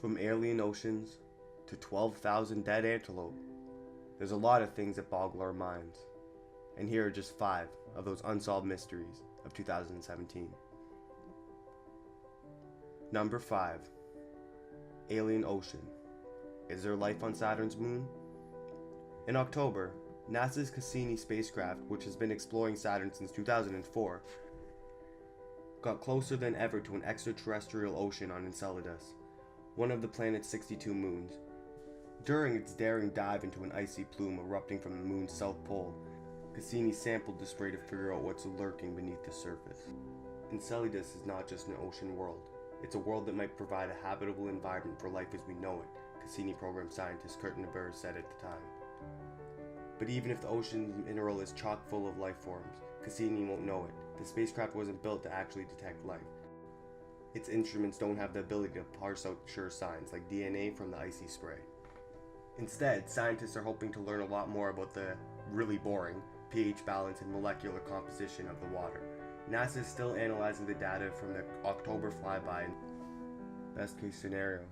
From alien oceans to 12,000 dead antelope, there's a lot of things that boggle our minds. And here are just 5 of those unsolved mysteries of 2017. Number 5. Alien ocean. Is there life on Saturn's moon? In October, NASA's Cassini spacecraft, which has been exploring Saturn since 2004, got closer than ever to an extraterrestrial ocean on Enceladus, one of the planet's 62 moons. During its daring dive into an icy plume erupting from the moon's south pole, Cassini sampled the spray to figure out what's lurking beneath the surface. Enceladus is not just an ocean world. It's a world that might provide a habitable environment for life as we know it, Cassini program scientist Kurt Naber said at the time. But even if the ocean's mineral is chock full of life forms, Cassini won't know it. The spacecraft wasn't built to actually detect life. Its instruments don't have the ability to parse out sure signs like DNA from the icy spray. Instead, scientists are hoping to learn a lot more about the really boring pH balance and molecular composition of the water. NASA is still analyzing the data from the October flyby. Best case scenario,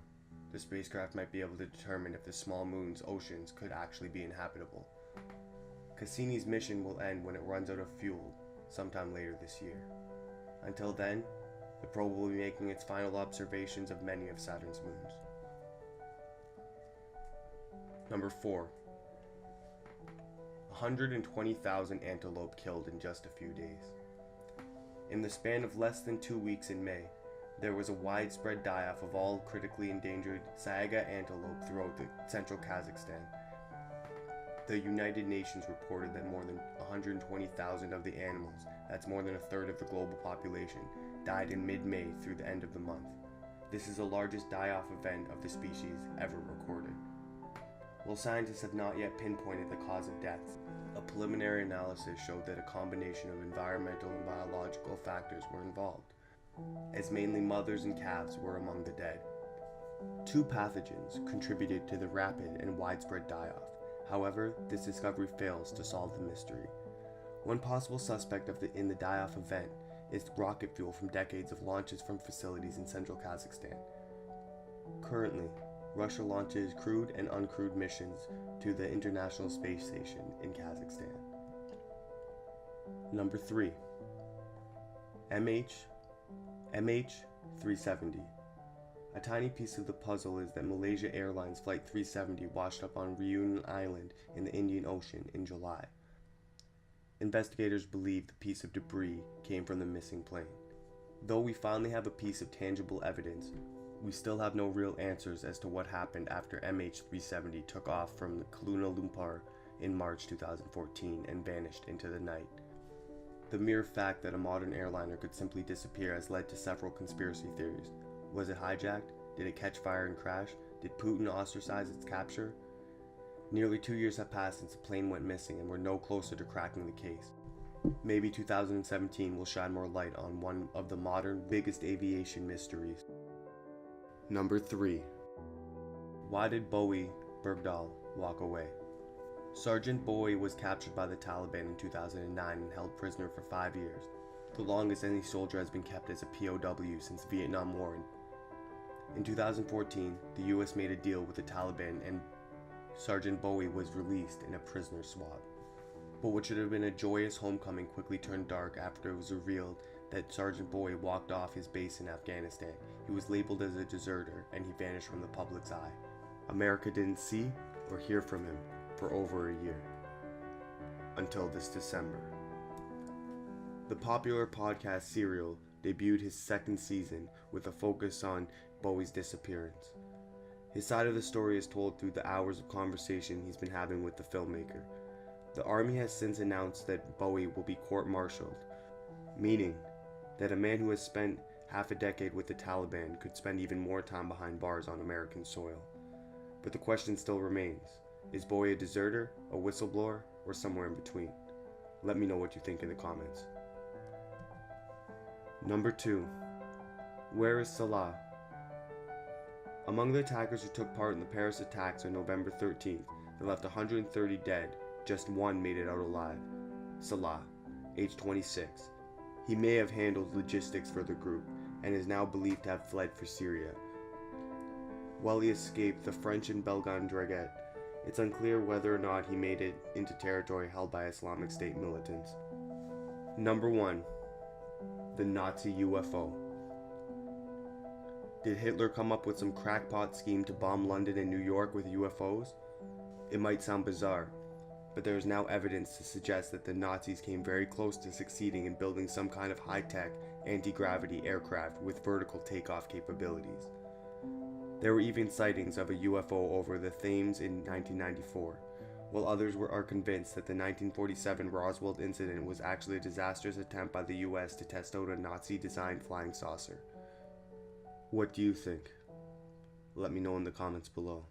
the spacecraft might be able to determine if the small moon's oceans could actually be inhabitable. Cassini's mission will end when it runs out of fuel sometime later this year. Until then, the probe will be making its final observations of many of Saturn's moons. Number 4. 120,000 antelope killed in just a few days. In the span of less than 2 weeks in May, there was a widespread die-off of all critically endangered saiga antelope throughout the central Kazakhstan. The United Nations reported that more than 120,000 of the animals, that's more than a third of the global population, died in mid-May through the end of the month. This is the largest die-off event of the species ever recorded. While scientists have not yet pinpointed the cause of deaths, a preliminary analysis showed that a combination of environmental and biological factors were involved, as mainly mothers and calves were among the dead. 2 pathogens contributed to the rapid and widespread die-off. However, this discovery fails to solve the mystery. One possible suspect in the die-off event is rocket fuel from decades of launches from facilities in central Kazakhstan. Currently, Russia launches crewed and uncrewed missions to the International Space Station in Kazakhstan. Number 3. MH370. A tiny piece of the puzzle is that Malaysia Airlines Flight 370 washed up on Reunion Island in the Indian Ocean in July. Investigators believe the piece of debris came from the missing plane. Though we finally have a piece of tangible evidence, we still have no real answers as to what happened after MH370 took off from Kuala Lumpur in March 2014 and vanished into the night. The mere fact that a modern airliner could simply disappear has led to several conspiracy theories. Was it hijacked? Did it catch fire and crash? Did Putin ostracize its capture? Nearly 2 years have passed since the plane went missing and we're no closer to cracking the case. Maybe 2017 will shine more light on one of the modern biggest aviation mysteries. Number 3. Why did Bowe Bergdahl walk away? Sergeant Bowe was captured by the Taliban in 2009 and held prisoner for 5 years, the longest any soldier has been kept as a POW since the Vietnam War. In 2014, the US made a deal with the Taliban and Sergeant Bowe was released in a prisoner swap. But what should have been a joyous homecoming quickly turned dark after it was revealed that Sergeant Bowe walked off his base in Afghanistan. He was labeled as a deserter and he vanished from the public's eye. America didn't see or hear from him for over a year. Until this December. The popular podcast Serial debuted his 2nd season with a focus on Bowe's disappearance. His side of the story is told through the hours of conversation he's been having with the filmmaker. The army has since announced that Bowe will be court-martialed, meaning that a man who has spent half a decade with the Taliban could spend even more time behind bars on American soil. But the question still remains, is Bowe a deserter, a whistleblower, or somewhere in between? Let me know what you think in the comments. Number 2. Where is Salah? Among the attackers who took part in the Paris attacks on November 13th that left 130 dead, just 1 made it out alive. Salah, age 26. He may have handled logistics for the group and is now believed to have fled for Syria. While he escaped the French and Belgian Draget, it's unclear whether or not he made it into territory held by Islamic State militants. Number 1. The Nazi UFO. Did Hitler come up with some crackpot scheme to bomb London and New York with UFOs? It might sound bizarre, but there is now evidence to suggest that the Nazis came very close to succeeding in building some kind of high-tech, anti-gravity aircraft with vertical takeoff capabilities. There were even sightings of a UFO over the Thames in 1994, while others are convinced that the 1947 Roswell incident was actually a disastrous attempt by the US to test out a Nazi-designed flying saucer. What do you think? Let me know in the comments below.